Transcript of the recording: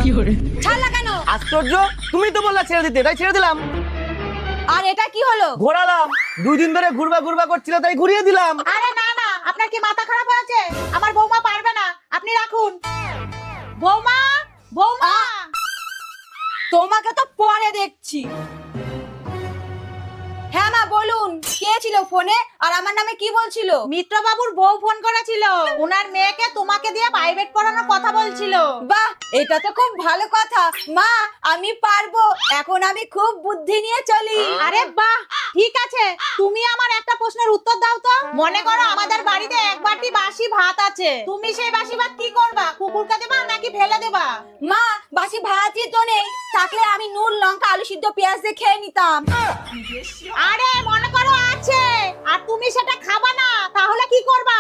ছাড়লা কেন? আশ্চর্য, তুমি তো বললা ছেড়ে দিতে, তাই ছেড়ে দিলাম। আর এটা কি হলো? ঘোরালাম, 2 দিন ধরে ঘুরবা ঘুরবা করছিল তাই ঘুরিয়ে দিলাম। আরে না না, আপনার কি মাথা খারাপ হয়েছে? আমার বৌমা পারবে না, আপনি রাখুন। বৌমা, বৌমা, তোমাকে তো পরে দেখছি। হ্যাঁ মা বলুন, কে ছিল ফোনে আর আমার নামে কি বলছিল? মিত্র বাবুর বউ ফোন করেছিল, ওনার মেয়েকে তোমাকে দিয়ে প্রাইভেট পড়ানোর কথা বলছিল। বাহ, এটা তো খুব ভালো কথা। মা আমি পারবো, এখন আমি খুব বুদ্ধি নিয়ে চলি। আরে বাহ, ঠিক আছে, তুমি আমার একটা প্রশ্নের উত্তর দাও তো। মনে করো আমাদের বাড়িতে এক বাটি বাসি ভাত আছে, তুমি সেই বাসি ভাত কি করবা? কুকুরকে দেবা নাকি ফেলে দেবা? মা বাসি ভাতই তো নেই, থাকলে আমি নুন লঙ্কা আলু সিদ্ধ পেঁয়াজ দিয়ে খেয়ে নিতাম। আরে মনে করো আছে, আর তুমি সেটা খাবা না, তাহলে কি করবা?